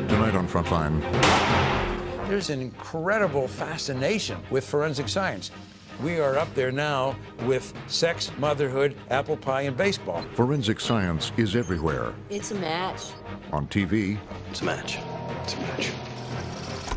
Tonight on Frontline. There's an incredible fascination with forensic science. We are up there now with sex, motherhood, apple pie, and baseball. Forensic science is everywhere. It's a match. On TV. It's a match. It's a match.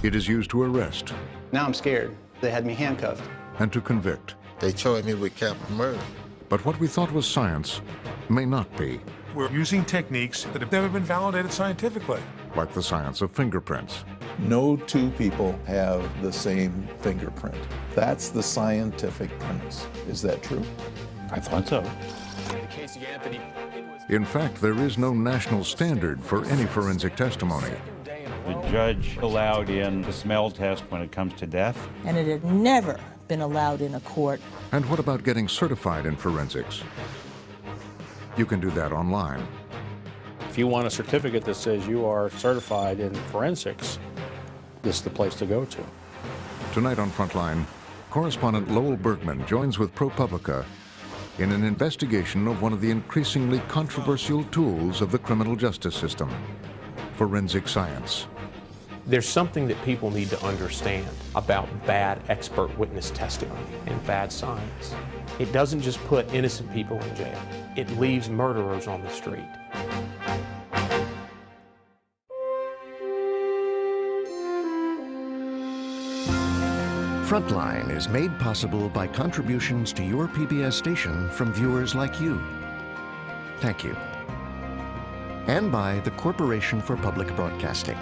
It is used to arrest. Now I'm scared. They had me handcuffed. And to convict. They charged me with capital murder. But what we thought was science may not be. We're using techniques that have never been validated scientifically. Like the science of fingerprints. No two people have the same fingerprint. That's the scientific premise. Is that true? I thought so. In fact, there is no national standard for any forensic testimony. The judge allowed in the smell test when it comes to death. And it had never been allowed in a court. And what about getting certified in forensics? You can do that online. If you want a certificate that says you are certified in forensics, this is the place to go to. Tonight on Frontline, correspondent Lowell Bergman joins with ProPublica in an investigation of one of the increasingly controversial tools of the criminal justice system, forensic science. There's something that people need to understand about bad expert witness testimony and bad science. It doesn't just put innocent people in jail. It leaves murderers on the street. Frontline is made possible by contributions to your PBS station from viewers like you. Thank you. And by the Corporation for Public Broadcasting.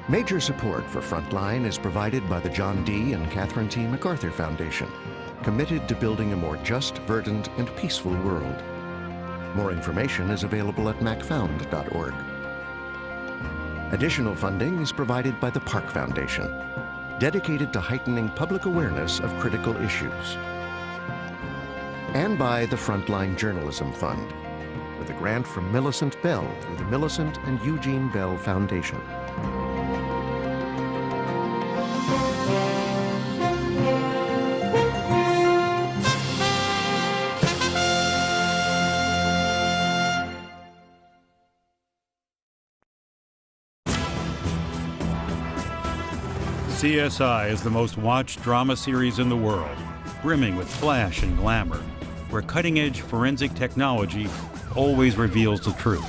Major support for Frontline is provided by the John D. and Catherine T. MacArthur Foundation, committed to building a more just, verdant, and peaceful world. More information is available at macfound.org. Additional funding is provided by the Park Foundation, dedicated to heightening public awareness of critical issues. And by the Frontline Journalism Fund, with a grant from Millicent Bell through the Millicent and Eugene Bell Foundation. CSI is the most watched drama series in the world, brimming with flash and glamour, where cutting-edge forensic technology always reveals the truth.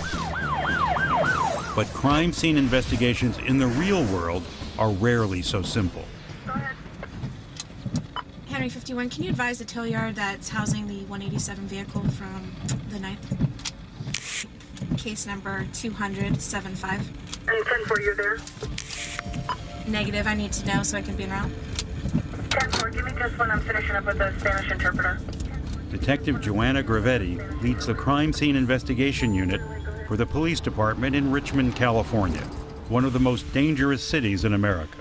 But crime scene investigations in the real world are rarely so simple. Henry 51, can you advise the tow yard that's housing the 187 vehicle from the 9th? Case number 20075. Any 10-4, you're there? Negative, I need to know so I can be en route. 10-4, give me just one, I'm finishing up with a Spanish interpreter. Detective Joanna Gravetti leads the crime scene investigation unit for the police department in Richmond, California, one of the most dangerous cities in America.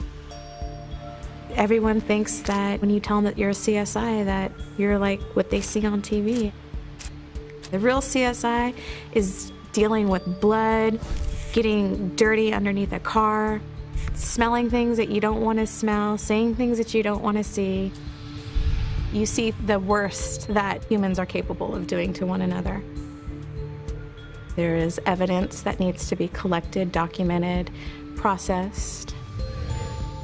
Everyone thinks that when you tell them that you're a CSI, that you're like what they see on TV. The real CSI is dealing with blood, getting dirty underneath a car, smelling things that you don't want to smell, seeing things that you don't want to see. You see the worst that humans are capable of doing to one another. There is evidence that needs to be collected, documented, processed.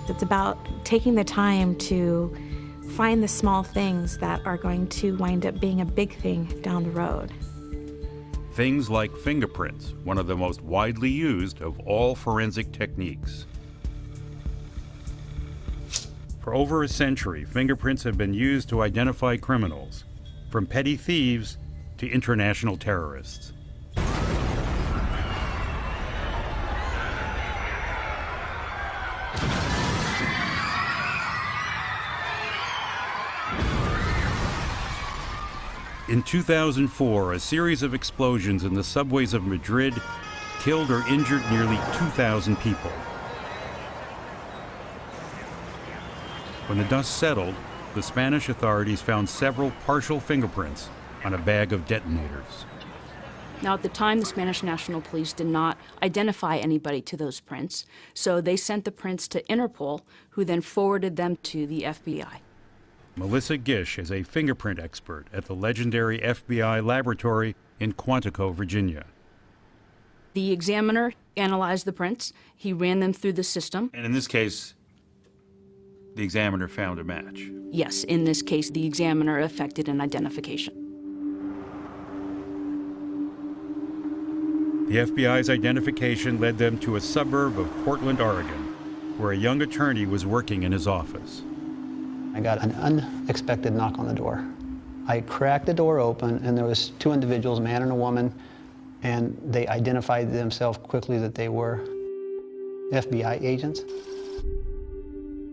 It's about taking the time to find the small things that are going to wind up being a big thing down the road. Things like fingerprints, one of the most widely used of all forensic techniques. For over a century, fingerprints have been used to identify criminals, from petty thieves to international terrorists. In 2004, a series of explosions in the subways of Madrid killed or injured nearly 2,000 people. When the dust settled, the Spanish authorities found several partial fingerprints on a bag of detonators. Now, at the time, the Spanish National Police did not identify anybody to those prints, so they sent the prints to Interpol, who then forwarded them to the FBI. Melissa Gish is a fingerprint expert at the legendary FBI laboratory in Quantico, Virginia. The examiner analyzed the prints. He ran them through the system. And in this case, the examiner found a match. Yes, in this case, the examiner effected an identification. The FBI's identification led them to a suburb of Portland, Oregon, where a young attorney was working in his office. I got an unexpected knock on the door. I cracked the door open, and there was two individuals, a man and a woman, and they identified themselves quickly that they were FBI agents.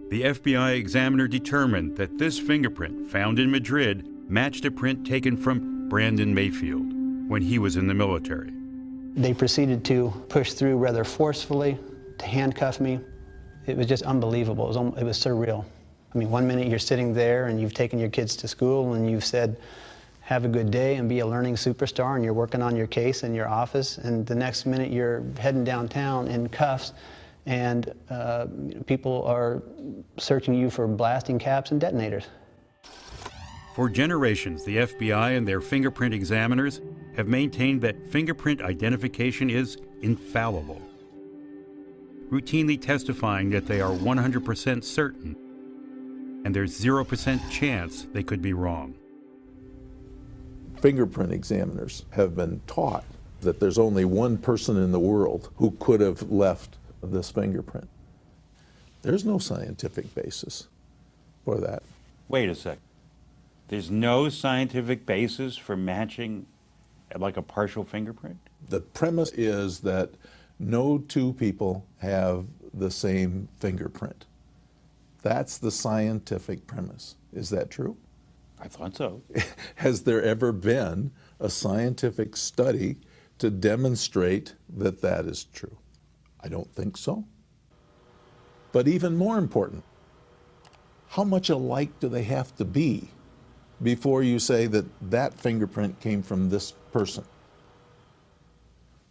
The FBI examiner determined that this fingerprint found in Madrid matched a print taken from Brandon Mayfield when he was in the military. They proceeded to push through rather forcefully, to handcuff me. It was just unbelievable. It was surreal. I mean, one minute you're sitting there and you've taken your kids to school and you've said, have a good day and be a learning superstar, and you're working on your case in your office, and the next minute you're heading downtown in cuffs and people are searching you for blasting caps and detonators. For generations, the FBI and their fingerprint examiners have maintained that fingerprint identification is infallible, routinely testifying that they are 100% certain and there's 0% chance they could be wrong. Fingerprint examiners have been taught that there's only one person in the world who could have left this fingerprint. There's no scientific basis for that. Wait a sec. There's no scientific basis for matching like a partial fingerprint? The premise is that no two people have the same fingerprint. That's the scientific premise. Is that true? I thought so. Has there ever been a scientific study to demonstrate that that is true? I don't think so. But even more important, how much alike do they have to be before you say that that fingerprint came from this person?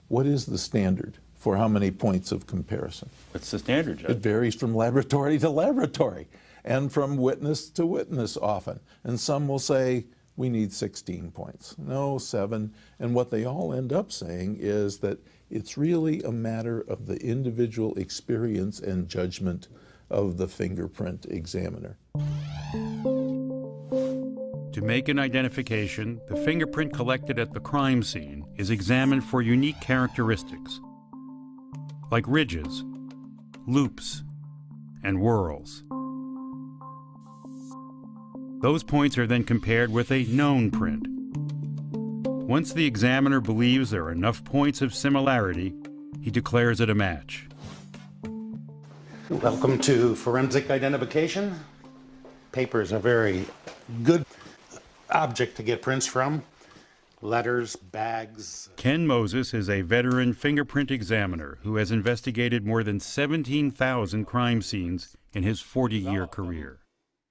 What is the standard for how many points of comparison? What's the standard, Judge? It varies from laboratory to laboratory and from witness to witness often. And some will say, we need 16 points. No, 7. And what they all end up saying is that it's really a matter of the individual experience and judgment of the fingerprint examiner. To make an identification, the fingerprint collected at the crime scene is examined for unique characteristics, like ridges, loops, and whorls. Those points are then compared with a known print. Once the examiner believes there are enough points of similarity, he declares it a match. Welcome to forensic identification. Paper is a very good object to get prints from. Letters, bags. Ken Moses is a veteran fingerprint examiner who has investigated more than 17,000 crime scenes in his 40-year career.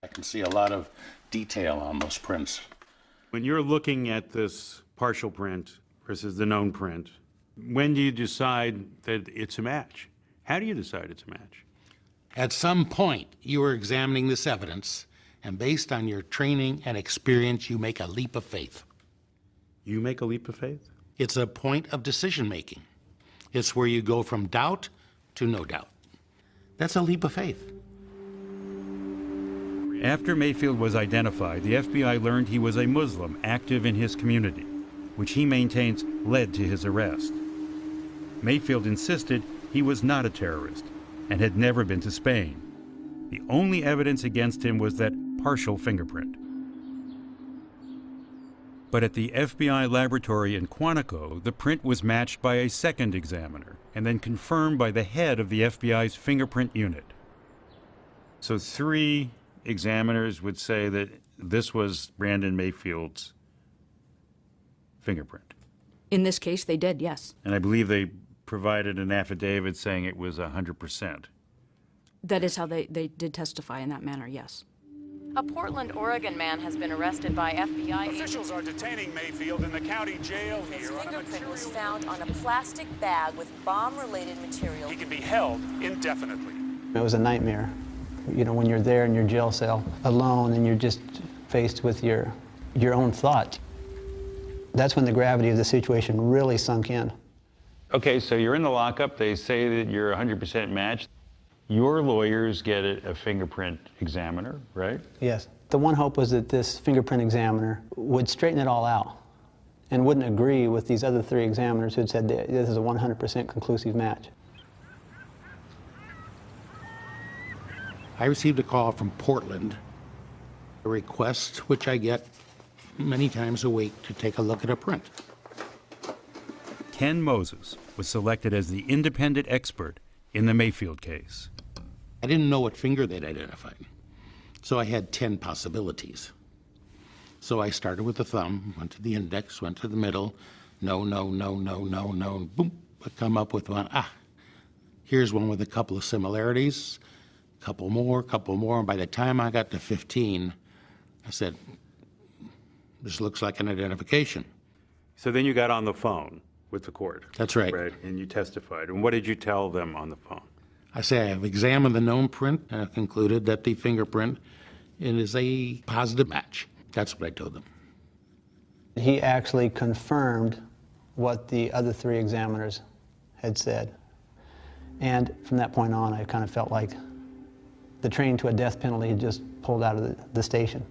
I can see a lot of detail on those prints. When you're looking at this partial print versus the known print, when do you decide that it's a match? How do you decide it's a match? At some point, you are examining this evidence, and based on your training and experience, you make a leap of faith. You make a leap of faith? It's a point of decision-making. It's where you go from doubt to no doubt. That's a leap of faith. After Mayfield was identified, the FBI learned he was a Muslim active in his community, which he maintains led to his arrest. Mayfield insisted he was not a terrorist and had never been to Spain. The only evidence against him was that partial fingerprint. But at the FBI laboratory in Quantico, the print was matched by a second examiner and then confirmed by the head of the FBI's fingerprint unit. So 3 examiners would say that this was Brandon Mayfield's fingerprint. In this case, they did, yes. And I believe they provided an affidavit saying it was 100%. That is how they did testify in that manner, yes. A Portland, Oregon man has been arrested by FBI. Officials are detaining Mayfield in the county jail His here. fingerprint was found on a plastic bag with bomb-related material. He can be held indefinitely. It was a nightmare. You know, when you're there in your jail cell alone and you're just faced with your own thoughts. That's when the gravity of the situation really sunk in. Okay, so you're in the lockup. They say that you're 100% matched. Your lawyers get a fingerprint examiner, right? Yes. The one hope was that this fingerprint examiner would straighten it all out and wouldn't agree with these other 3 examiners who had said this is a 100% conclusive match. I received a call from Portland, a request which I get many times a week to take a look at a print. Ken Moses was selected as the independent expert in the Mayfield case. I didn't know what finger they'd identified, so I had 10 possibilities. So I started with the thumb, went to the index, went to the middle, no, no, no, no, no, no, boom, I come up with one, here's one with a couple of similarities, couple more, and by the time I got to 15, I said, this looks like an identification. So then you got on the phone with the court. That's right. Right, and you testified. And what did you tell them on the phone? I say I have examined the known print and I've concluded that the fingerprint is a positive match. That's what I told them. He actually confirmed what the other 3 examiners had said. And from that point on, I kind of felt like the train to a death penalty had just pulled out of the station.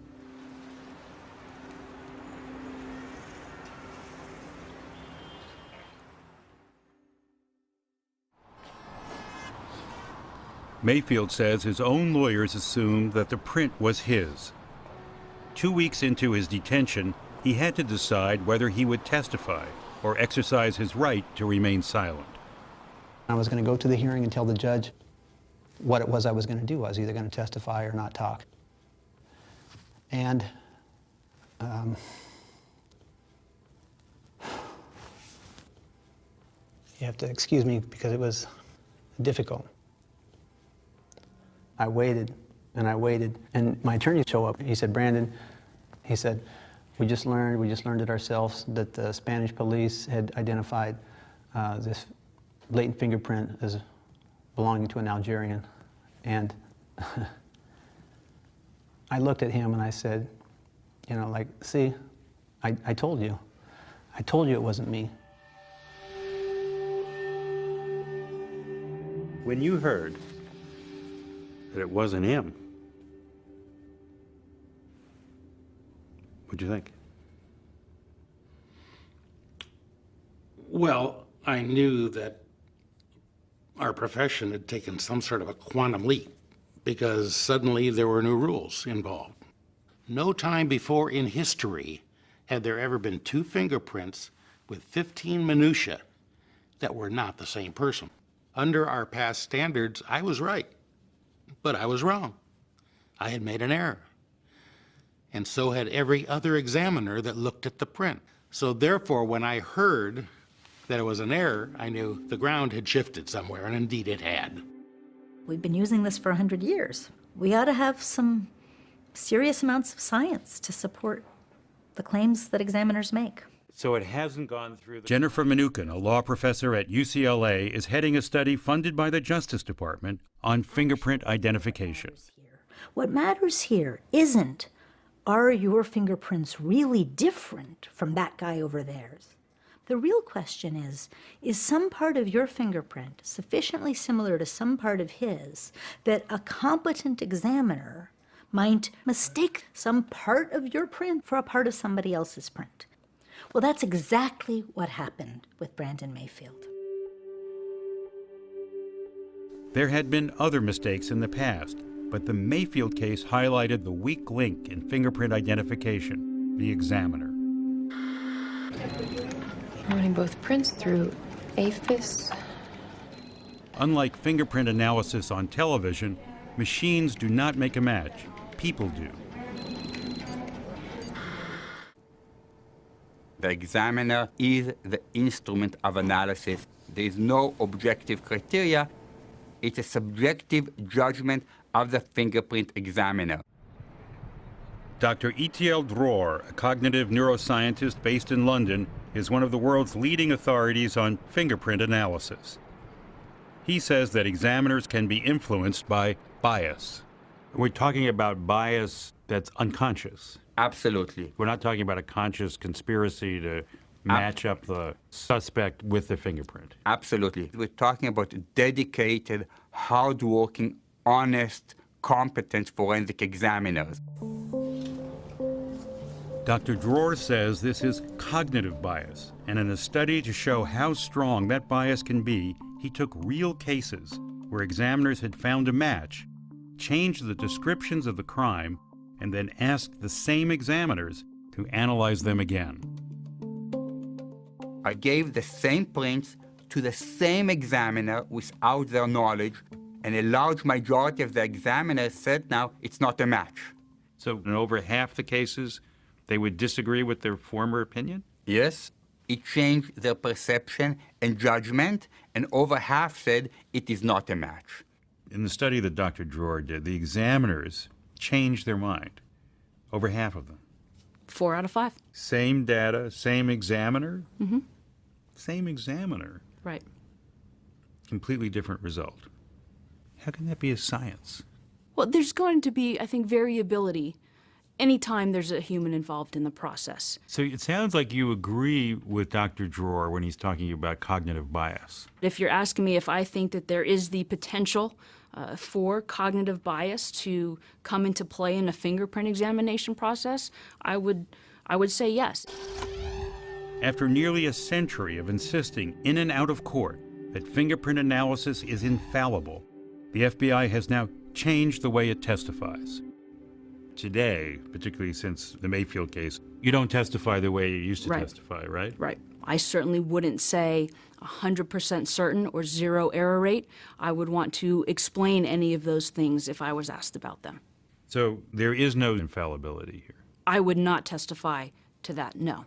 Mayfield says his own lawyers assumed that the print was his. 2 weeks into his detention, he had to decide whether he would testify or exercise his right to remain silent. I was going to go to the hearing and tell the judge what it was I was going to do. I was either going to testify or not talk. And you have to excuse me because it was difficult. I waited and I waited, and my attorney showed up. He said, Brandon, he said, we just learned it ourselves that the Spanish police had identified this latent fingerprint as belonging to an Algerian. And I looked at him and I said, you know, like, see, I told you. I told you it wasn't me. When you heard that it wasn't him, what'd you think? Well, I knew that our profession had taken some sort of a quantum leap because suddenly there were new rules involved. No time before in history had there ever been 2 fingerprints with 15 minutiae that were not the same person. Under our past standards, I was right, but I was wrong. I had made an error. And so had every other examiner that looked at the print. So therefore, when I heard that it was an error, I knew the ground had shifted somewhere, and indeed it had. We've been using this for 100 years. We ought to have some serious amounts of science to support the claims that examiners make. So it hasn't gone through the... Jennifer Mnookin, a law professor at UCLA, is heading a study funded by the Justice Department on fingerprint identification. What matters here isn't, are your fingerprints really different from that guy over theirs? The real question is some part of your fingerprint sufficiently similar to some part of his that a competent examiner might mistake some part of your print for a part of somebody else's print? Well, that's exactly what happened with Brandon Mayfield. There had been other mistakes in the past, but the Mayfield case highlighted the weak link in fingerprint identification, the examiner. Running both prints through AFIS. Unlike fingerprint analysis on television, machines do not make a match. People do. The examiner is the instrument of analysis. There is no objective criteria. It's a subjective judgment of the fingerprint examiner. Dr. Itiel Dror, a cognitive neuroscientist based in London, is one of the world's leading authorities on fingerprint analysis. He says that examiners can be influenced by bias. We're talking about bias that's unconscious. Absolutely. We're not talking about a conscious conspiracy to match up the suspect with the fingerprint. Absolutely. We're talking about dedicated, hardworking, honest, competent forensic examiners. Dr. Dror says this is cognitive bias, and in a study to show how strong that bias can be, he took real cases where examiners had found a match, changed the descriptions of the crime, and then asked the same examiners to analyze them again. I gave the same prints to the same examiner without their knowledge, and a large majority of the examiners said now it's not a match. So in over half the cases, they would disagree with their former opinion? Yes. It changed their perception and judgment, and over half said it is not a match. In the study that Dr. Dror did, the examiners changed their mind. Over half of them. 4 out of 5. Same data, same examiner? Mm-hmm. Same examiner. Right. Completely different result. How can that be a science? Well, there's going to be, I think, variability anytime there's a human involved in the process. So it sounds like you agree with Dr. Dror when he's talking about cognitive bias. If you're asking me if I think that there is the potential for cognitive bias to come into play in a fingerprint examination process, I would say yes. After nearly a century of insisting in and out of court that fingerprint analysis is infallible, the FBI has now changed the way it testifies. Today, particularly since the Mayfield case, you don't testify the way you used to testify, right? Right. I certainly wouldn't say 100% certain or 0 error rate. I would want to explain any of those things if I was asked about them. So there is no infallibility here. I would not testify to that, no.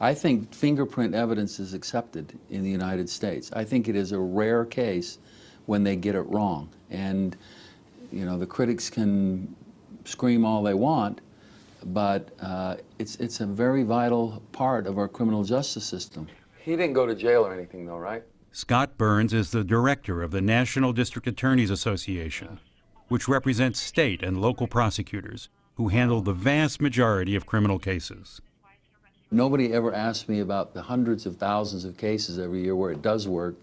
I think fingerprint evidence is accepted in the United States. I think it is a rare case when they get it wrong. And, you know, the critics can scream all they want, but it's a very vital part of our criminal justice system. He didn't go to jail or anything, though, right? Scott Burns is the director of the National District Attorneys Association, which represents state and local prosecutors who handle the vast majority of criminal cases. Nobody ever asked me about the hundreds of thousands of cases every year where it does work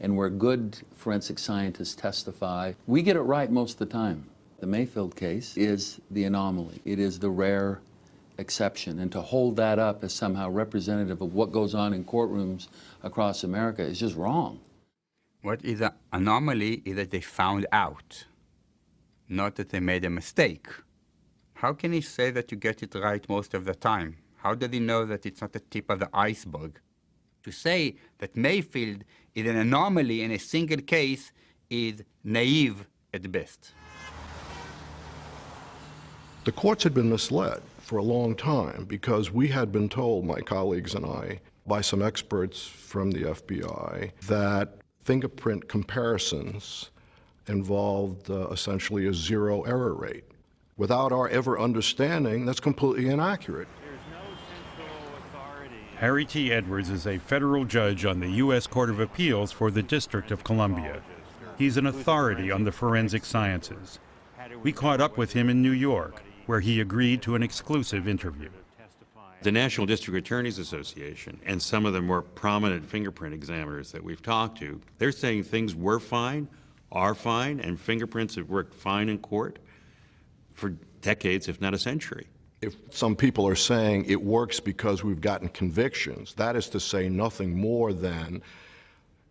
and where good forensic scientists testify. We get it right most of the time. The Mayfield case is the anomaly. It is the rare exception. And to hold that up as somehow representative of what goes on in courtrooms across America is just wrong. What is an anomaly is that they found out, not that they made a mistake. How can he say that you get it right most of the time? How does he know that it's not the tip of the iceberg? To say that Mayfield is an anomaly in a single case is naive at best. The courts had been misled for a long time because we had been told, my colleagues and I, by some experts from the FBI, that fingerprint comparisons involved essentially a 0 error rate. Without our ever understanding, that's completely inaccurate. Harry T. Edwards is a federal judge on the U.S. Court of Appeals for the District of Columbia. He's an authority on the forensic sciences. We caught up with him in New York, where he agreed to an exclusive interview. The National District Attorneys Association and some of the more prominent fingerprint examiners that we've talked to, they're saying things were fine, are fine, and fingerprints have worked fine in court for decades, if not a century. If some people are saying it works because we've gotten convictions, that is to say nothing more than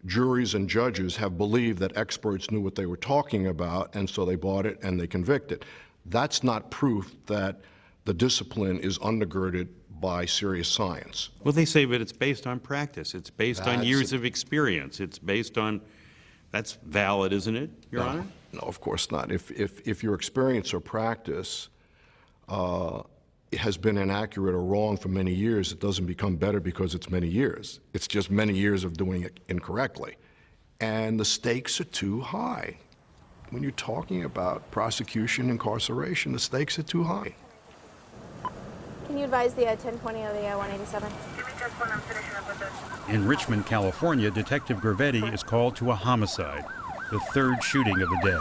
juries and judges have believed that experts knew what they were talking about, and so they bought it and they convicted. That's not proof that the discipline is undergirded by serious science. Well, they say that it's based on practice. It's based on years of experience. It's based on, that's valid, isn't it, Your Honor? No, of course not. If your experience or practice has been inaccurate or wrong for many years, it doesn't become better because it's many years. It's just many years of doing it incorrectly. And the stakes are too high. When you're talking about prosecution, incarceration, the stakes are too high. Can you advise the 1020 of the 187? Give me just one, I'm finishing up with this. In Richmond, California, Detective Gravetti is called to a homicide, the third shooting of the day.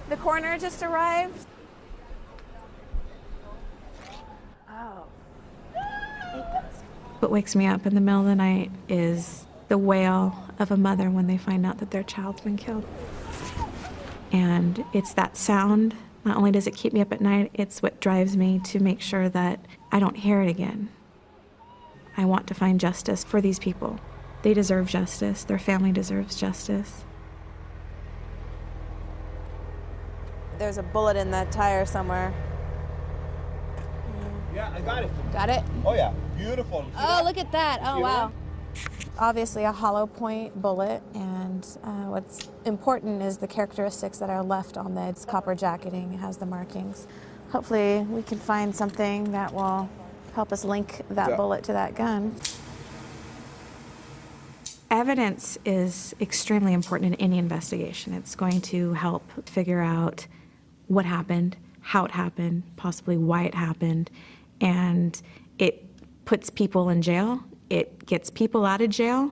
The coroner just arrived. Oh. What wakes me up in the middle of the night is the wail of a mother when they find out that their child's been killed. And it's that sound, not only does it keep me up at night, it's what drives me to make sure that I don't hear it again. I want to find justice for these people. They deserve justice. Their family deserves justice. There's a bullet in the tire somewhere. Yeah, I got it. Got it? Oh yeah, beautiful. See Oh, that? look at that. Oh, See wow. that? Obviously a hollow point bullet, and what's important is the characteristics that are left on the copper jacketing. It has the markings. Hopefully we can find something that will help us link that bullet to that gun. Evidence is extremely important in any investigation. It's going to help figure out what happened, how it happened, possibly why it happened, and it puts people in jail. It gets people out of jail.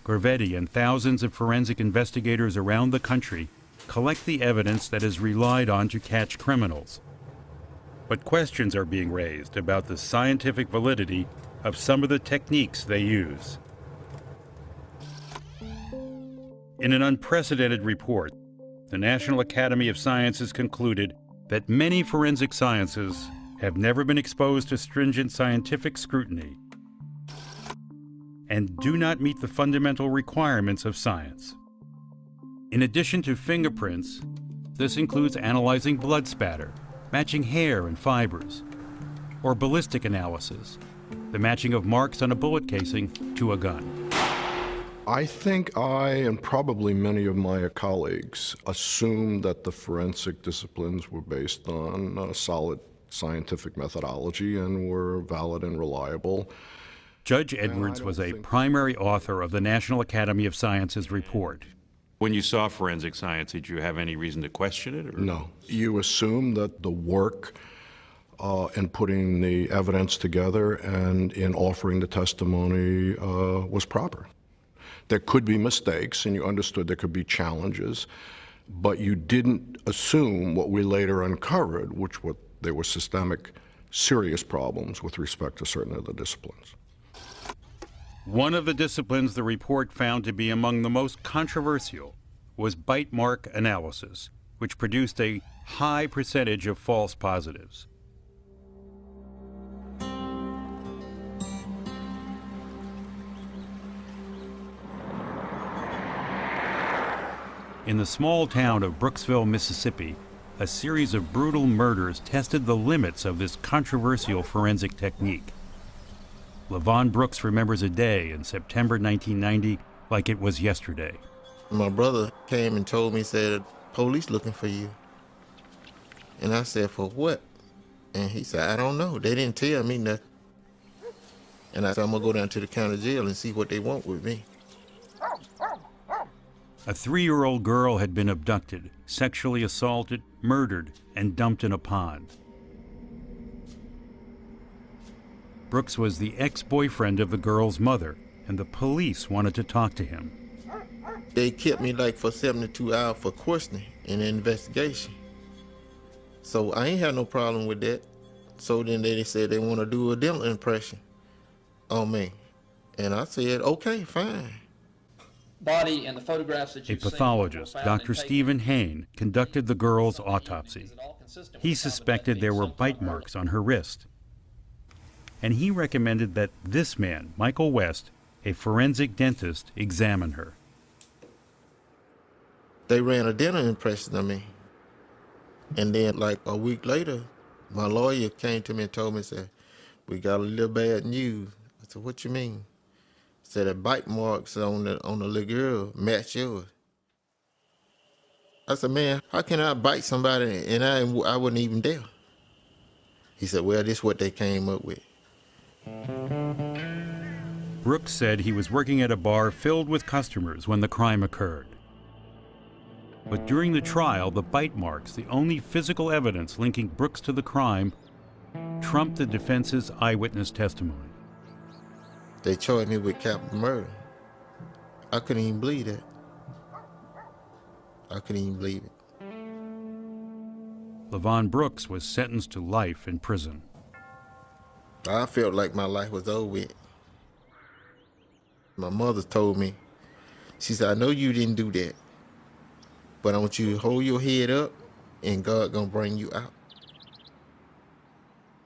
Gravetti and thousands of forensic investigators around the country collect the evidence that is relied on to catch criminals. But questions are being raised about the scientific validity of some of the techniques they use. In an unprecedented report, the National Academy of Sciences concluded that many forensic sciences have never been exposed to stringent scientific scrutiny and do not meet the fundamental requirements of science. In addition to fingerprints, this includes analyzing blood spatter, matching hair and fibers, or ballistic analysis, the matching of marks on a bullet casing to a gun. I think I and probably many of my colleagues assumed that the forensic disciplines were based on a solid scientific methodology and were valid and reliable. Judge Edwards was a primary author of the National Academy of Sciences report. When you saw forensic science, did you have any reason to question it? Or? No. You assume that the work in putting the evidence together and in offering the testimony was proper. There could be mistakes, and you understood there could be challenges, but you didn't assume what we later uncovered, which there were systemic, serious problems with respect to certain of the disciplines. One of the disciplines the report found to be among the most controversial was bite mark analysis, which produced a high percentage of false positives. In the small town of Brooksville, Mississippi, a series of brutal murders tested the limits of this controversial forensic technique. LaVon Brooks remembers a day in September 1990 like it was yesterday. My brother came and told me, said, police looking for you. And I said, for what? And he said, I don't know. They didn't tell me nothing. And I said, I'm gonna go down to the county jail and see what they want with me. A 3-year-old girl had been abducted, sexually assaulted, murdered, and dumped in a pond. Brooks was the ex-boyfriend of the girl's mother, and the police wanted to talk to him. They kept me like for 72 hours for questioning and investigation. So I ain't had no problem with that. So then they said they want to do a dental impression on me. And I said, okay, fine. Body and the photographs that A you've seen pathologist, were found Dr. in tape. Stephen Hain, conducted the girl's autopsy. He suspected there were bite marks on her wrist. And he recommended that this man, Michael West, a forensic dentist, examine her. They ran a dental impression on me. And then like a week later, my lawyer came to me and told me, said, we got a little bad news. I said, what you mean? Said the bite marks on the little girl match yours. I said, man, how can I bite somebody and I wasn't even there? He said, well, this is what they came up with. Brooks said he was working at a bar filled with customers when the crime occurred. But during the trial, the bite marks, the only physical evidence linking Brooks to the crime, trumped the defense's eyewitness testimony. They charged me with capital murder. I couldn't even believe that. I couldn't even believe it. LaVon Brooks was sentenced to life in prison. I felt like my life was over with. My mother told me, she said, I know you didn't do that, but I want you to hold your head up and God gonna bring you out.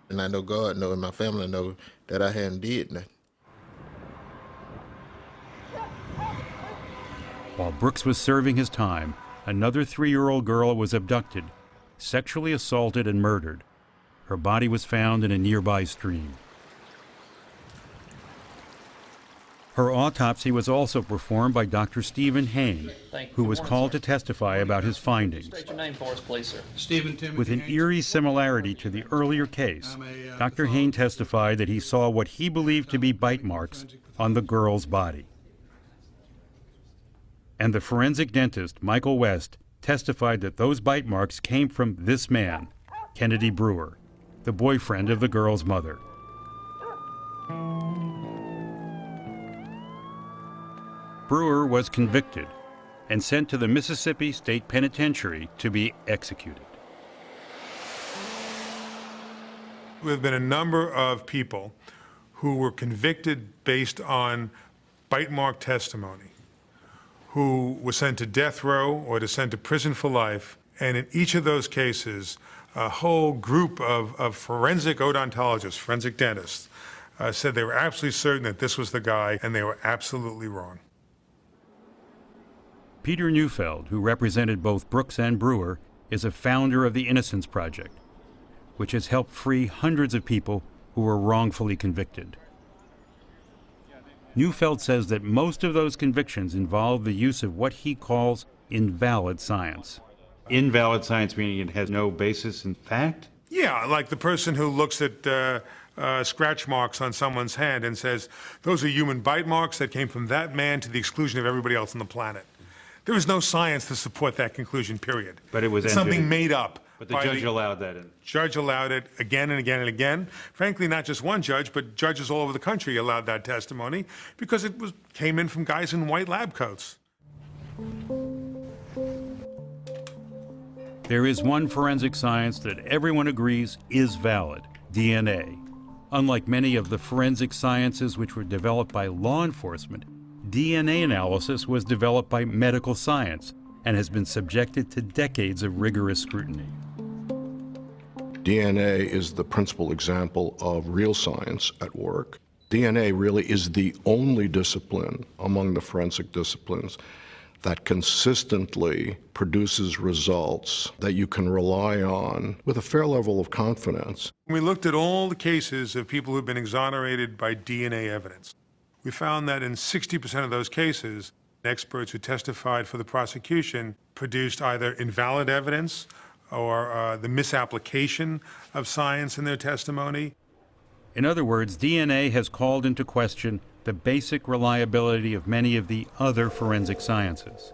And I know God know and my family know that I hadn't did nothing. While Brooks was serving his time, another 3-year-old girl was abducted, sexually assaulted, and murdered. Her body was found in a nearby stream. Her autopsy was also performed by Dr. Stephen Hain, who was called to testify about his findings. State your name for us, please, sir. Stephen Timothy. With an eerie similarity to the earlier case, Dr. Hain testified that he saw what he believed to be bite marks on the girl's body. And the forensic dentist, Michael West, testified that those bite marks came from this man, Kennedy Brewer, the boyfriend of the girl's mother. Brewer was convicted and sent to the Mississippi State Penitentiary to be executed. There have been a number of people who were convicted based on bite mark testimony, who were sent to death row or to sent to prison for life. And in each of those cases, a whole group of forensic odontologists, forensic dentists, said they were absolutely certain that this was the guy, and they were absolutely wrong. Peter Neufeld, who represented both Brooks and Brewer, is a founder of the Innocence Project, which has helped free hundreds of people who were wrongfully convicted. Neufeld says that most of those convictions involve the use of what he calls invalid science. Invalid science meaning it has no basis in fact? Yeah, like the person who looks at scratch marks on someone's hand and says, those are human bite marks that came from that man to the exclusion of everybody else on the planet. There is no science to support that conclusion, period. But it was It's something made up. But the judge allowed that in. Judge allowed it again and again and again. Frankly, not just one judge, but judges all over the country allowed that testimony because it came in from guys in white lab coats. There is one forensic science that everyone agrees is valid: DNA. Unlike many of the forensic sciences which were developed by law enforcement, DNA analysis was developed by medical science and has been subjected to decades of rigorous scrutiny. DNA is the principal example of real science at work. DNA really is the only discipline among the forensic disciplines that consistently produces results that you can rely on with a fair level of confidence. We looked at all the cases of people who've been exonerated by DNA evidence. We found that in 60% of those cases, experts who testified for the prosecution produced either invalid evidence or the misapplication of science in their testimony. In other words, DNA has called into question the basic reliability of many of the other forensic sciences.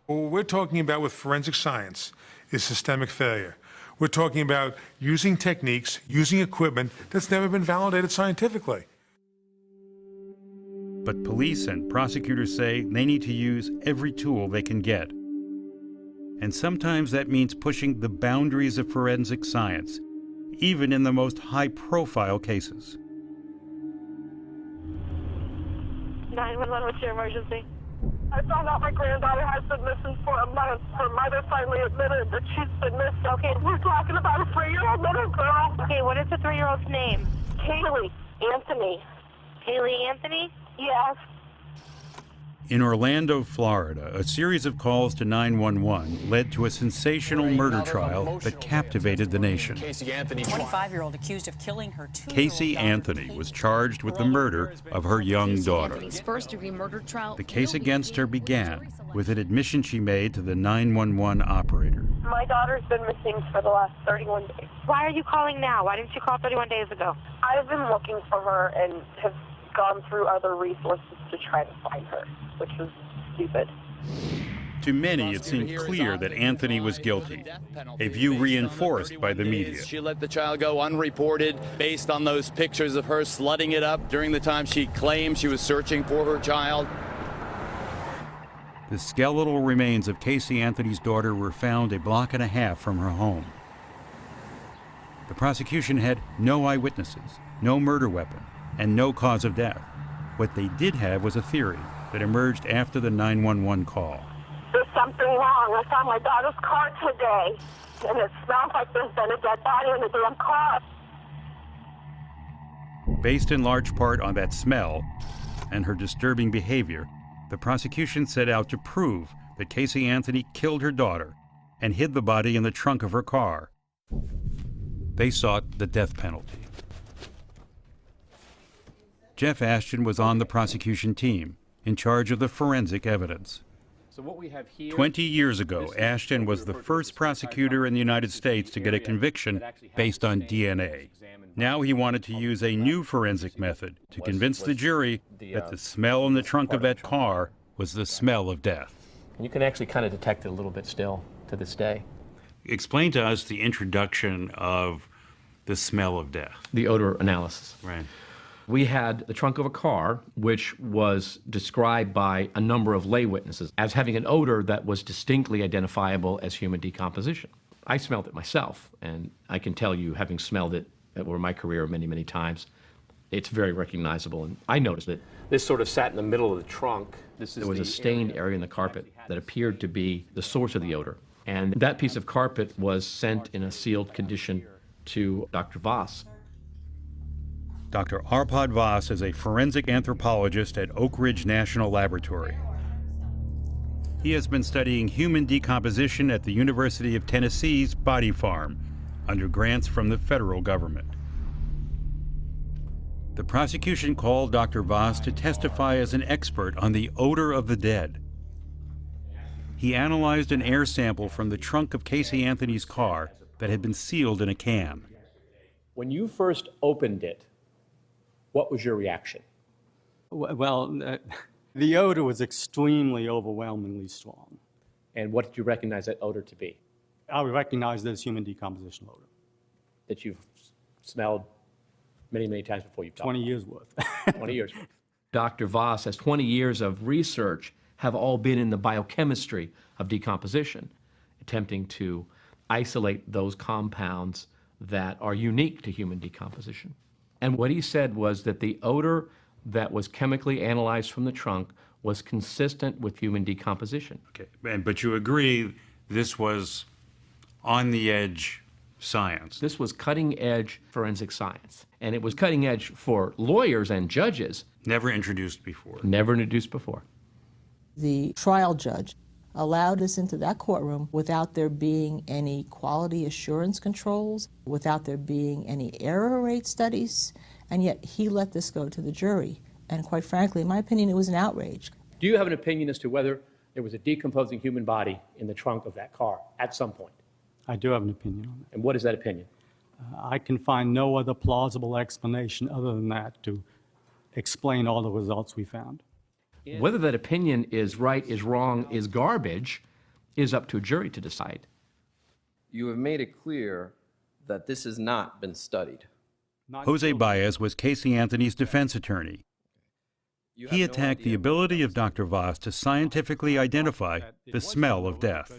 What we're talking about with forensic science is systemic failure. We're talking about using techniques, using equipment that's never been validated scientifically. But police and prosecutors say they need to use every tool they can get. And sometimes that means pushing the boundaries of forensic science, even in the most high-profile cases. 911, what's your emergency? I found out my granddaughter has been missing for a month. Her mother finally admitted that she's been missing. Okay, we're talking about a 3-year-old little girl. Okay, what is the 3-year-old's name? Kaylee Anthony. Kaylee Anthony? Yes. In Orlando, Florida, a series of calls to 911 led to a sensational murder trial that captivated the nation. Casey Anthony, 25-year-old accused of killing her 2-year-old Casey daughter. Anthony was charged with the murder of her young daughter. Anthony's first-degree murder trial. The case against her began with an admission she made to the 911 operator. My daughter's been missing for the last 31 days. Why are you calling now? Why didn't you call 31 days ago? I've been looking for her and have gone through other resources to try to find her, which was stupid. To many, it seemed clear that Anthony was guilty, a view reinforced by the media. She let the child go unreported based on those pictures of her slutting it up during the time she claimed she was searching for her child. The skeletal remains of Casey Anthony's daughter were found a block and a half from her home. The prosecution had no eyewitnesses, no murder weapon, and no cause of death. What they did have was a theory that emerged after the 911 call. There's something wrong. I found my daughter's car today, and it smells like there's been a dead body in the damn car. Based in large part on that smell and her disturbing behavior, the prosecution set out to prove that Casey Anthony killed her daughter and hid the body in the trunk of her car. They sought the death penalty. Jeff Ashton was on the prosecution team, in charge of the forensic evidence. So what we have here, 20 years ago, Ashton was the first prosecutor in the United States to get a conviction based on DNA. Now he wanted to use a new forensic method to convince the jury that the smell in the trunk of that car was the smell of death. and you can actually kind of detect it a little bit still to this day. Explain to us the introduction of the smell of death. The odor analysis. Right. We had the trunk of a car, which was described by a number of lay witnesses as having an odor that was distinctly identifiable as human decomposition. I smelled it myself, and I can tell you, having smelled it over my career many, many times, it's very recognizable, and I noticed it. This sort of sat in the middle of the trunk. There was a stained area in the carpet that appeared to be the source of the odor, and that piece of carpet was sent in a sealed condition to Dr. Voss. Dr. Arpad Voss is a forensic anthropologist at Oak Ridge National Laboratory. He has been studying human decomposition at the University of Tennessee's Body Farm under grants from the federal government. The prosecution called Dr. Voss to testify as an expert on the odor of the dead. He analyzed an air sample from the trunk of Casey Anthony's car that had been sealed in a can. When you first opened it, what was your reaction? Well, the odor was extremely overwhelmingly strong. And what did you recognize that odor to be? I would recognize that as human decomposition odor. That you've smelled many, many times before you've talked 20 about. years worth. 20 years worth. Dr. Voss has 20 years of research have all been in the biochemistry of decomposition, attempting to isolate those compounds that are unique to human decomposition. And what he said was that the odor that was chemically analyzed from the trunk was consistent with human decomposition. Okay, but you agree this was on-the-edge science? This was cutting-edge forensic science. And it was cutting-edge for lawyers and judges. Never introduced before. Never introduced before. The trial judge allowed us into that courtroom without there being any quality assurance controls, without there being any error rate studies, and yet he let this go to the jury. And quite frankly, in my opinion, it was an outrage. Do you have an opinion as to whether there was a decomposing human body in the trunk of that car at some point? I do have an opinion on that. And what is that opinion? I can find no other plausible explanation other than that to explain all the results we found. Whether that opinion is right, is wrong, is garbage, is up to a jury to decide. You have made it clear that this has not been studied. Jose Baez was Casey Anthony's defense attorney. He attacked the ability of Dr. Voss to scientifically identify the smell of death.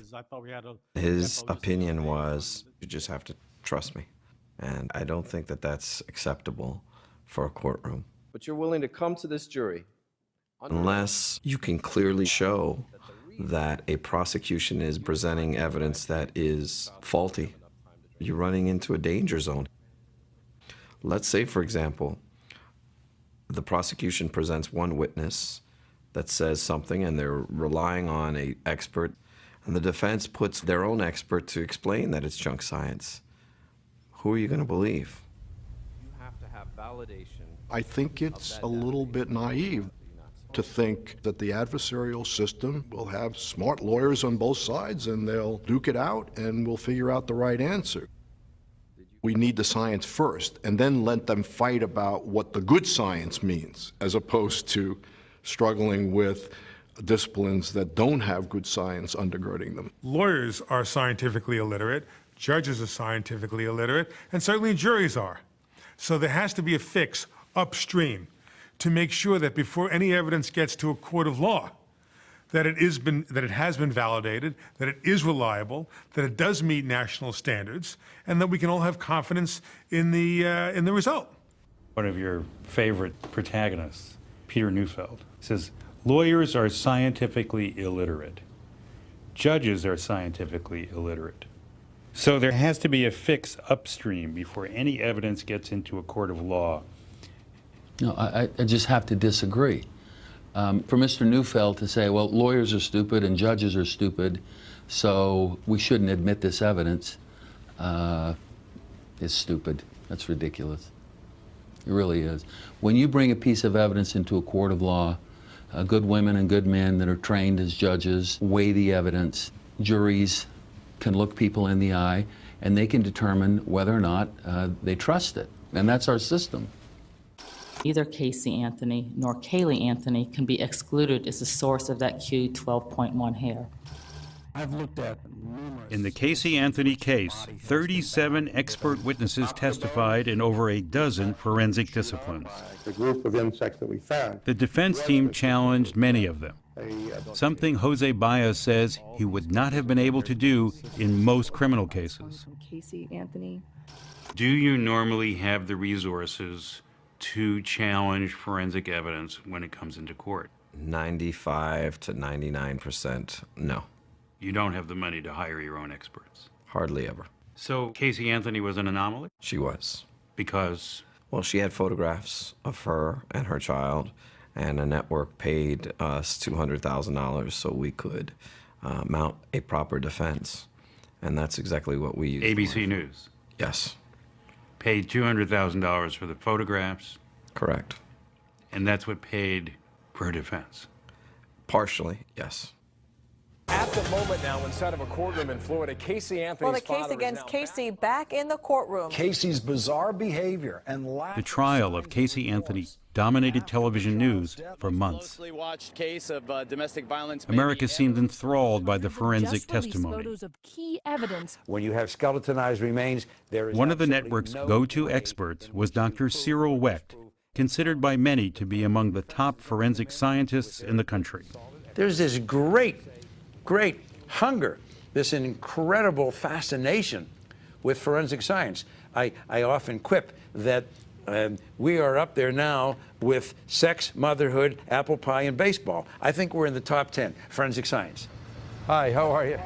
His opinion was, you just have to trust me. And I don't think that that's acceptable for a courtroom. But you're willing to come to this jury unless you can clearly show that a prosecution is presenting evidence that is faulty. You're running into a danger zone. Let's say, for example, the prosecution presents one witness that says something and they're relying on an expert, and the defense puts their own expert to explain that it's junk science. Who are you going to believe? You have to have validation. I think it's a little bit naive to think that the adversarial system will have smart lawyers on both sides and they'll duke it out and we'll figure out the right answer. We need the science first and then let them fight about what the good science means, as opposed to struggling with disciplines that don't have good science undergirding them. Lawyers are scientifically illiterate, judges are scientifically illiterate, and certainly juries are. So there has to be a fix upstream to make sure that before any evidence gets to a court of law, that it has been validated, that it is reliable, that it does meet national standards, and that we can all have confidence in the result. One of your favorite protagonists, Peter Neufeld, says, lawyers are scientifically illiterate. Judges are scientifically illiterate. So there has to be a fix upstream before any evidence gets into a court of law. No, I just have to disagree. For Mr. Neufeld to say, well, lawyers are stupid and judges are stupid, so we shouldn't admit this evidence, is stupid. That's ridiculous. It really is. When you bring a piece of evidence into a court of law, good women and good men that are trained as judges weigh the evidence. Juries can look people in the eye, and they can determine whether or not they trust it. And that's our system. Neither Casey Anthony nor Kaylee Anthony can be excluded as the source of that Q12.1 hair. I've looked at in the Casey Anthony case, 37 expert witnesses testified in over a dozen forensic disciplines. The group of insects that we found. The defense team challenged many of them, something Jose Baez says he would not have been able to do in most criminal cases. Casey Anthony. Do you normally have the resources to challenge forensic evidence when it comes into court? 95 to 99%, no. You don't have the money to hire your own experts? Hardly ever. So Casey Anthony was an anomaly? She was. Because? Well, she had photographs of her and her child, and a network paid us $200,000 so we could mount a proper defense. And that's exactly what we used. ABC News? Yes. Paid $200,000 for the photographs? Correct. And that's what paid for her defense? Partially, yes. At the moment now, inside of a courtroom in Florida, Casey Anthony's Well, the case against Casey back in the courtroom. Casey's bizarre behavior and The trial of Casey Anthony dominated television news for months. Watched case of domestic violence. America seemed enthralled by the forensic testimony. Photos of key evidence. When you have skeletonized remains, there is One of the network's go-to experts was Dr. Cyril Wecht, considered by many to be among the top forensic scientists in the country. There's this great hunger, this incredible fascination with forensic science. I often quip that we are up there now with sex, motherhood, apple pie, and baseball. I think we're in the top 10, forensic science. Hi, how are you?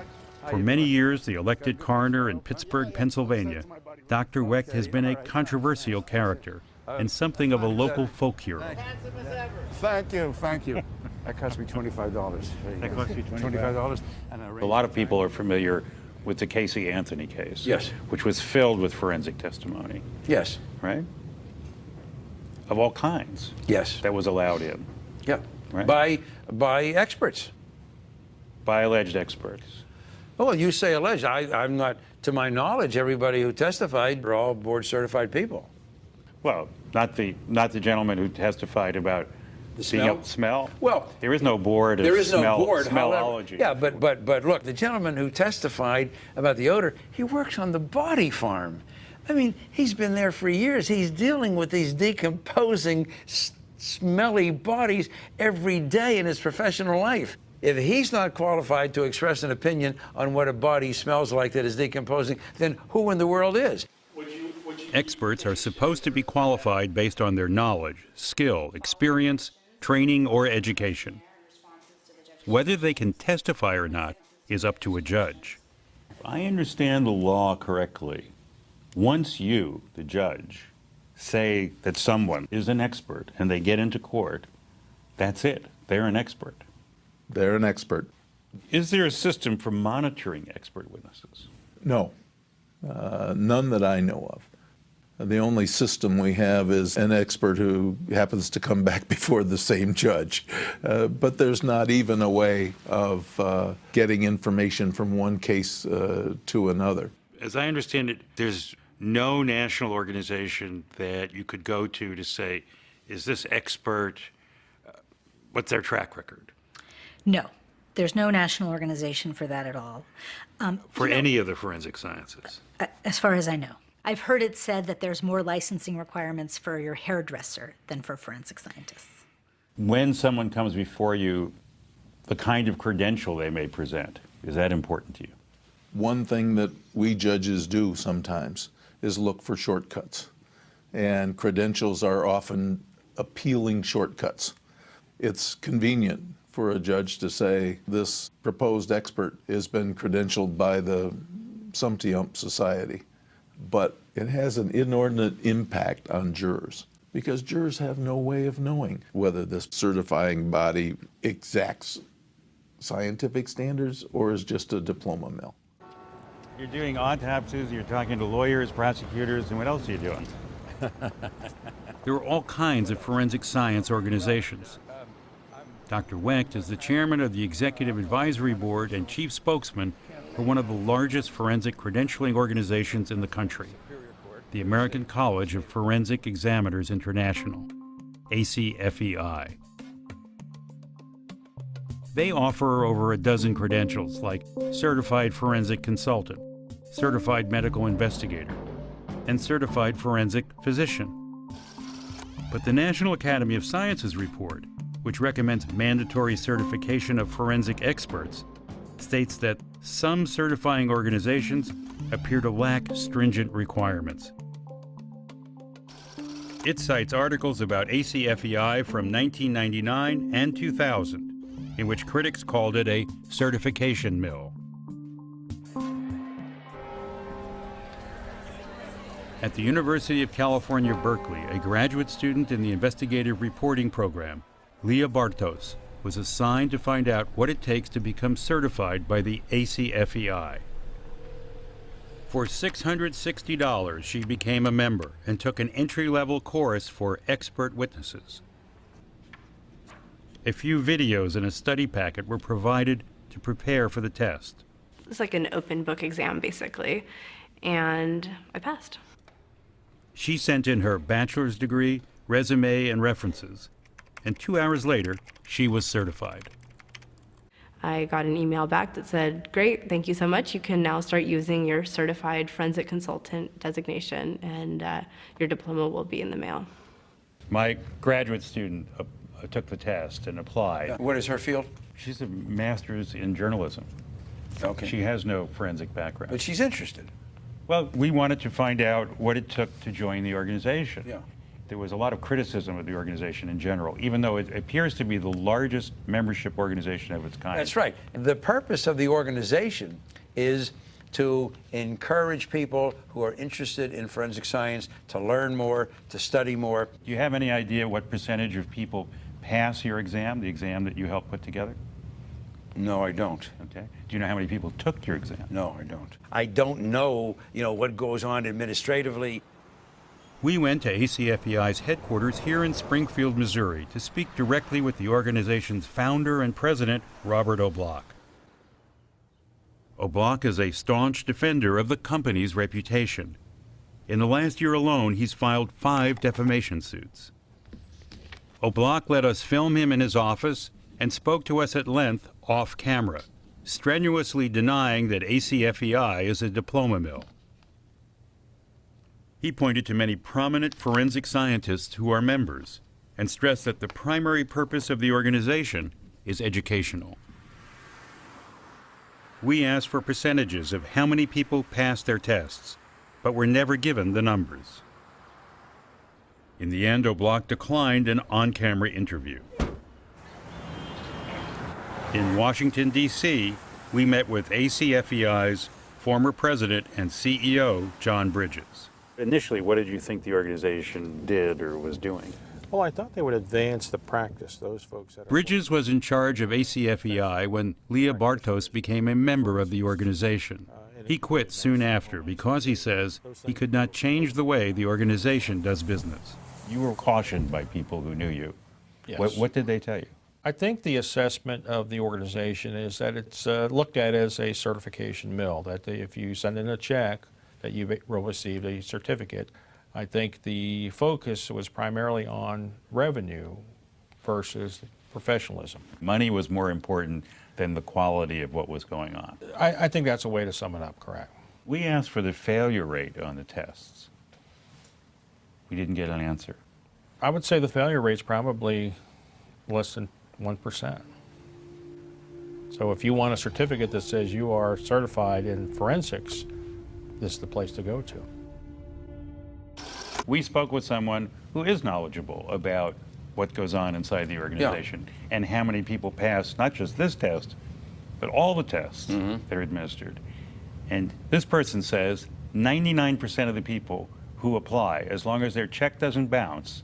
For many years, the elected coroner in Pittsburgh, Pennsylvania, Dr. Wecht has been a controversial character and something of a local folk hero. Thank you. That cost me $25. That cost you $25? A lot of people are familiar with the Casey Anthony case. Yes. Which was filled with forensic testimony. Yes. Right? Of all kinds. Yes. That was allowed in. Yeah. Right? By experts. By alleged experts. Oh, well, you say alleged. I'm not, to my knowledge, everybody who testified are all board certified people. Well, not the gentleman who testified about the smell. Well, there is no board of there is no board, smellology. Yeah, but look, the gentleman who testified about the odor, he works on the body farm. I mean, he's been there for years. He's dealing with these decomposing, smelly bodies every day in his professional life. If he's not qualified to express an opinion on what a body smells like that is decomposing, then who in the world is? Experts are supposed to be qualified based on their knowledge, skill, experience, training, or education. Whether they can testify or not is up to a judge. If I understand the law correctly, once you, the judge, say that someone is an expert and they get into court, that's it. They're an expert. They're an expert. Is there a system for monitoring expert witnesses? No, none that I know of. The only system we have is an expert who happens to come back before the same judge. But there's not even a way of getting information from one case to another. As I understand it, there's no national organization that you could go to say, is this expert, what's their track record? No, there's no national organization for that at all. For any of the forensic sciences? As far as I know. I've heard it said that there's more licensing requirements for your hairdresser than for forensic scientists. When someone comes before you, the kind of credential they may present, is that important to you? One thing that we judges do sometimes is look for shortcuts. And credentials are often appealing shortcuts. It's convenient for a judge to say, this proposed expert has been credentialed by the Sumty-Ump Society. But it has an inordinate impact on jurors, because jurors have no way of knowing whether this certifying body exacts scientific standards or is just a diploma mill. You're doing autopsies, you're talking to lawyers, prosecutors, and what else are you doing? There are all kinds of forensic science organizations. Dr. Wecht is the chairman of the Executive Advisory Board and chief spokesman for one of the largest forensic credentialing organizations in the country, the American College of Forensic Examiners International, ACFEI. They offer over a dozen credentials like Certified Forensic Consultant, Certified Medical Investigator, and Certified Forensic Physician. But the National Academy of Sciences report, which recommends mandatory certification of forensic experts, states that some certifying organizations appear to lack stringent requirements. It cites articles about ACFEI from 1999 and 2000, in which critics called it a certification mill. At the University of California, Berkeley, a graduate student in the investigative reporting program, Leah Bartos, was assigned to find out what it takes to become certified by the ACFEI. For $660, she became a member and took an entry-level course for expert witnesses. A few videos and a study packet were provided to prepare for the test. It's like an open book exam, basically, and I passed. She sent in her bachelor's degree, resume, and references, and 2 hours later, she was certified. I got an email back that said, great, thank you so much. You can now start using your certified forensic consultant designation, and your diploma will be in the mail. My graduate student took the test and applied. What is her field? She's a master's in journalism. Okay. She has no forensic background. But she's interested. Well, we wanted to find out what it took to join the organization. Yeah. There was a lot of criticism of the organization in general, even though it appears to be the largest membership organization of its kind. That's right. The purpose of the organization is to encourage people who are interested in forensic science to learn more, to study more. Do you have any idea what percentage of people pass your exam, the exam that you helped put together? No, I don't. Okay. Do you know how many people took your exam? No, I don't. I don't know, what goes on administratively. We went to ACFEI's headquarters here in Springfield, Missouri, to speak directly with the organization's founder and president, Robert O'Block. O'Block is a staunch defender of the company's reputation. In the last year alone, he's filed 5 defamation suits. O'Block let us film him in his office and spoke to us at length off camera, strenuously denying that ACFEI is a diploma mill. He pointed to many prominent forensic scientists who are members and stressed that the primary purpose of the organization is educational. We asked for percentages of how many people passed their tests, but were never given the numbers. In the end, O'Block declined an on-camera interview. In Washington, D.C., we met with ACFEI's former president and CEO, John Bridges. Initially, what did you think the organization did or was doing? Well, I thought they would advance the practice, those folks that Bridges was in charge of ACFEI when Leah Bartos became a member of the organization. He quit soon after because, he says, he could not change the way the organization does business. You were cautioned by people who knew you. Yes. What did they tell you? I think the assessment of the organization is that it's looked at as a certification mill, that if you send in a check, that you will receive a certificate. I think the focus was primarily on revenue versus professionalism. Money was more important than the quality of what was going on. I think that's a way to sum it up, correct. We asked for the failure rate on the tests. We didn't get an answer. I would say the failure rate's probably less than 1%. So if you want a certificate that says you are certified in forensics, this is the place to go to. We spoke with someone who is knowledgeable about what goes on inside the organization and how many people pass not just this test, but all the tests that are administered. And this person says 99% of the people who apply, as long as their check doesn't bounce,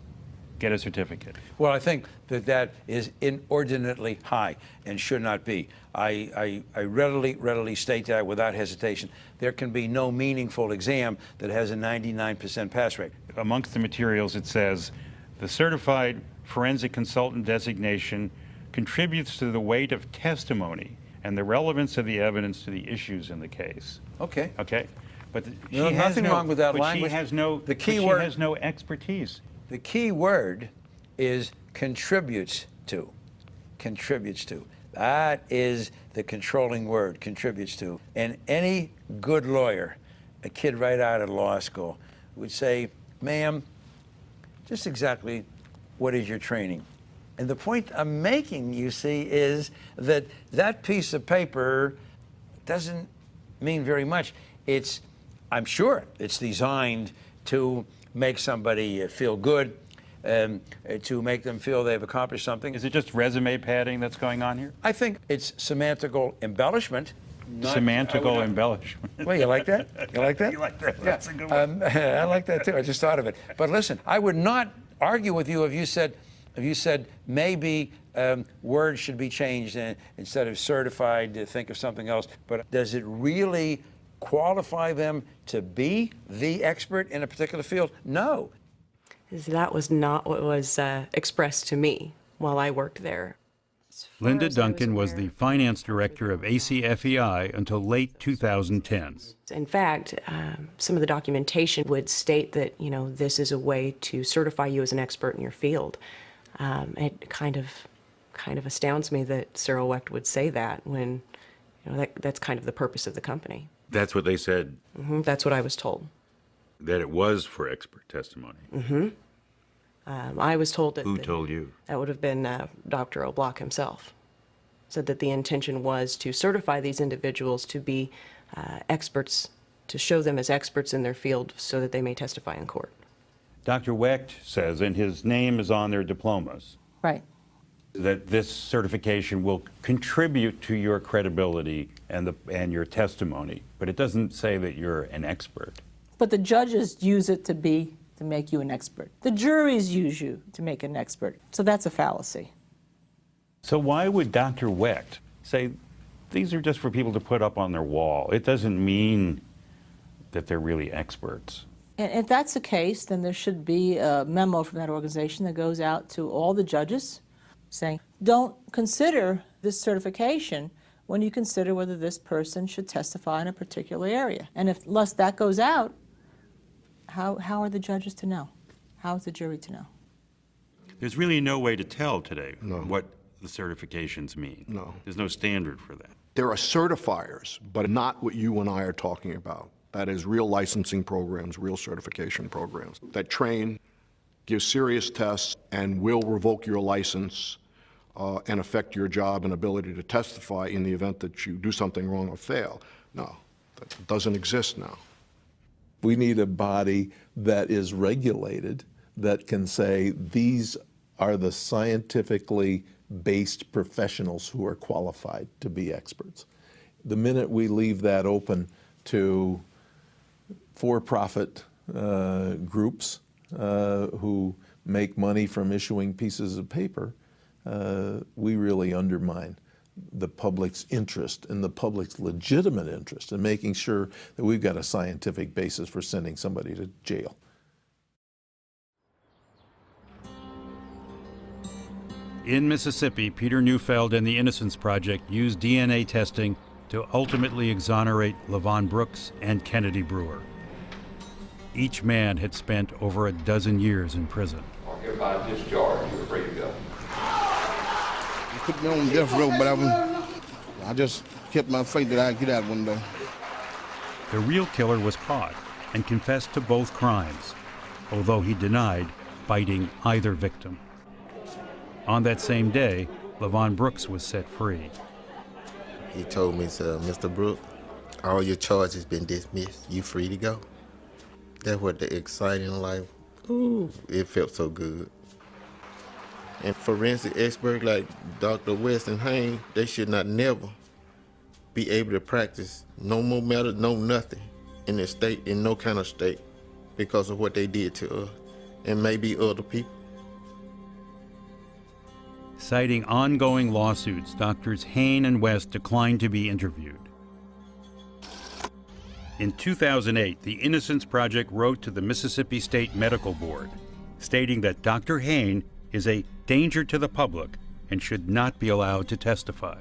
get a certificate. Well, I think that is inordinately high and should not be. I readily state that without hesitation. There can be no meaningful exam that has a 99% pass rate. Amongst the materials, it says the certified forensic consultant designation contributes to the weight of testimony and the relevance of the evidence to the issues in the case. Okay. Okay. But Nothing wrong with that language. She has no. The key she word has no expertise. The key word is contributes to. Contributes to. That is the controlling word, contributes to. And any good lawyer, a kid right out of law school, would say, ma'am, just exactly what is your training? And the point I'm making, you see, is that that piece of paper doesn't mean very much. I'm sure it's designed to make somebody feel good, to make them feel they've accomplished something. Is it just resume padding that's going on here? I think it's semantical embellishment. Semantical embellishment. Well, you like that? You like that? You like that? Yeah. That's a good one. I like that too. I just thought of it. But listen, I would not argue with you if you said maybe words should be changed and instead of certified to think of something else. But does it really qualify them to be the expert in a particular field? No. That was not what was expressed to me while I worked there. Linda Duncan was the finance director of ACFEI until late 2010. In fact, some of the documentation would state that, this is a way to certify you as an expert in your field. It kind of astounds me that Cyril Wecht would say that when, that's kind of the purpose of the company. That's what they said. That's what I was told. That it was for expert testimony. I was told that. Who told you? That would have been Dr. O'Block himself. Said that the intention was to certify these individuals to be experts, to show them as experts in their field so that they may testify in court. Dr. Wecht says, and his name is on their diplomas, Right. that this certification will contribute to your credibility and your testimony, but it doesn't say that you're an expert. But the judges use it to make you an expert. The juries use you to make an expert. So that's a fallacy. So why would Dr. Wecht say, these are just for people to put up on their wall? It doesn't mean that they're really experts. And if that's the case, then there should be a memo from that organization that goes out to all the judges saying, don't consider this certification when you consider whether this person should testify in a particular area. And unless that goes out, how are the judges to know? How is the jury to know? There's really no way to tell today what the certifications mean. No. There's no standard for that. There are certifiers, but not what you and I are talking about. That is real licensing programs, real certification programs that train, give serious tests, and will revoke your license and affect your job and ability to testify in the event that you do something wrong or fail. No, that doesn't exist now. We need a body that is regulated that can say these are the scientifically based professionals who are qualified to be experts. The minute we leave that open to for-profit groups who make money from issuing pieces of paper, we really undermine the public's interest and the public's legitimate interest in making sure that we've got a scientific basis for sending somebody to jail. In Mississippi, Peter Neufeld and the Innocence Project used DNA testing to ultimately exonerate Levon Brooks and Kennedy Brewer. Each man had spent over a dozen years in prison. Hereby discharged, you're free to go. put me on death row, but I just kept my faith that I'd get out one day. The real killer was caught and confessed to both crimes, although he denied biting either victim. On that same day, Levon Brooks was set free. He told me, Mr. Brooks, all your charges been dismissed. You free to go. That's what the exciting life, ooh, it felt so good. And forensic experts like Dr. Weston Haynes, they should not never be able to practice no more matter, no nothing in the state, in no kind of state, because of what they did to us and maybe other people. Citing ongoing lawsuits, Doctors Haynes and West declined to be interviewed. In 2008, the Innocence Project wrote to the Mississippi State Medical Board, stating that Dr. Haynes is a danger to the public and should not be allowed to testify.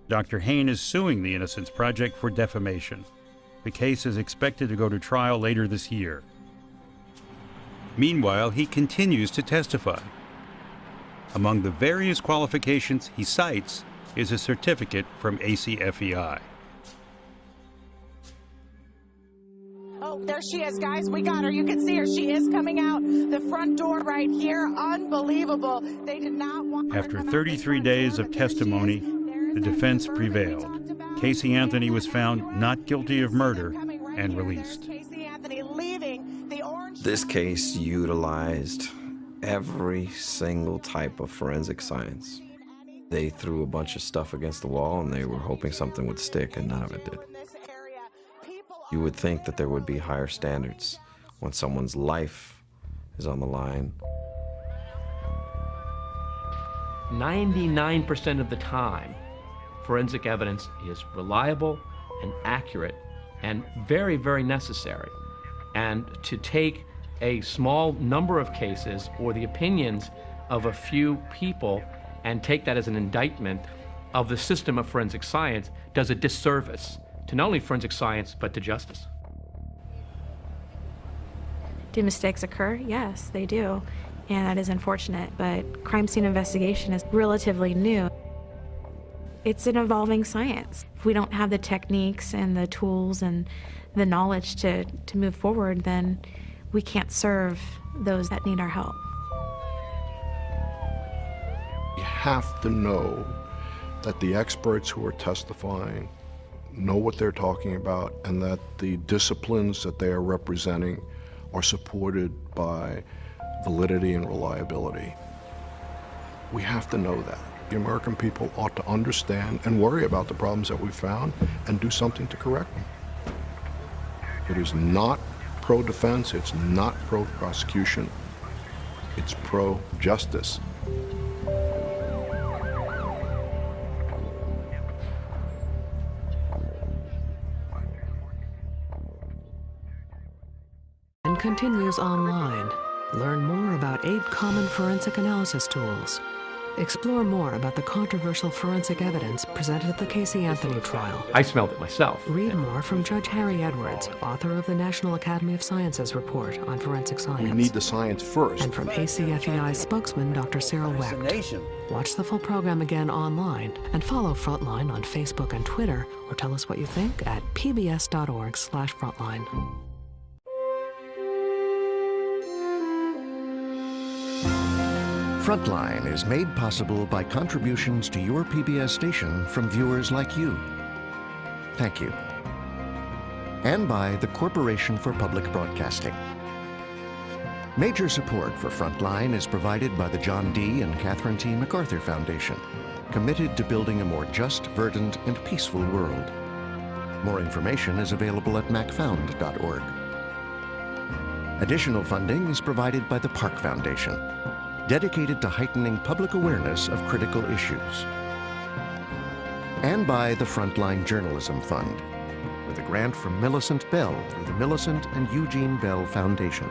Dr. Haynes is suing the Innocence Project for defamation. The case is expected to go to trial later this year. Meanwhile, he continues to testify. Among the various qualifications he cites is a certificate from ACFEI. Oh, there she is, guys. We got her. You can see her. She is coming out the front door right here. Unbelievable. They did not want her. After 33 days of testimony, the defense prevailed. Casey Anthony was found not guilty of murder and released. This case utilized every single type of forensic science. They threw a bunch of stuff against the wall and they were hoping something would stick, and none of it did. You would think that there would be higher standards when someone's life is on the line. 99% of the time, forensic evidence is reliable and accurate and very, very necessary. And to take a small number of cases or the opinions of a few people and take that as an indictment of the system of forensic science does a disservice to not only forensic science, but to justice. Do mistakes occur? Yes, they do. And that is unfortunate, but crime scene investigation is relatively new. It's an evolving science. If we don't have the techniques and the tools and the knowledge to move forward, then we can't serve those that need our help. You have to know that the experts who are testifying know what they're talking about and that the disciplines that they are representing are supported by validity and reliability. We have to know that. The American people ought to understand and worry about the problems that we found and do something to correct them. It is not pro-defense, it's not pro-prosecution, it's pro-justice. And continues online. Learn more about 8 common forensic analysis tools. Explore more about the controversial forensic evidence presented at the Casey Anthony trial. I smelled it myself. Read more from Judge Harry Edwards, author of the National Academy of Sciences report on forensic science. We need the science first. And from ACFEI spokesman Dr. Cyril Wecht. Watch the full program again online and follow Frontline on Facebook and Twitter, or tell us what you think at pbs.org/frontline. Frontline is made possible by contributions to your PBS station from viewers like you. Thank you. And by the Corporation for Public Broadcasting. Major support for Frontline is provided by the John D. and Catherine T. MacArthur Foundation, committed to building a more just, verdant, and peaceful world. More information is available at macfound.org. Additional funding is provided by the Park Foundation, dedicated to heightening public awareness of critical issues. And by the Frontline Journalism Fund, with a grant from Millicent Bell through the Millicent and Eugene Bell Foundation.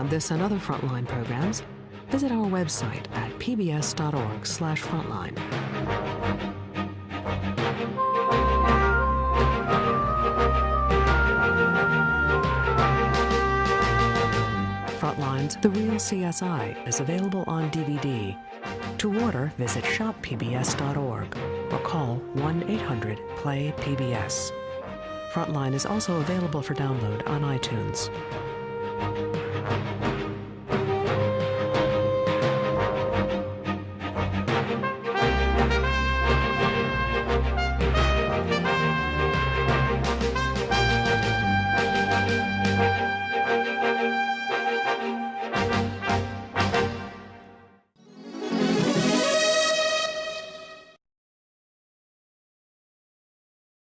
on this and other Frontline programs, visit our website at pbs.org/frontline. Frontline's The Real CSI is available on DVD. To order, visit shoppbs.org or call 1-800-PLAY-PBS. Frontline is also available for download on iTunes.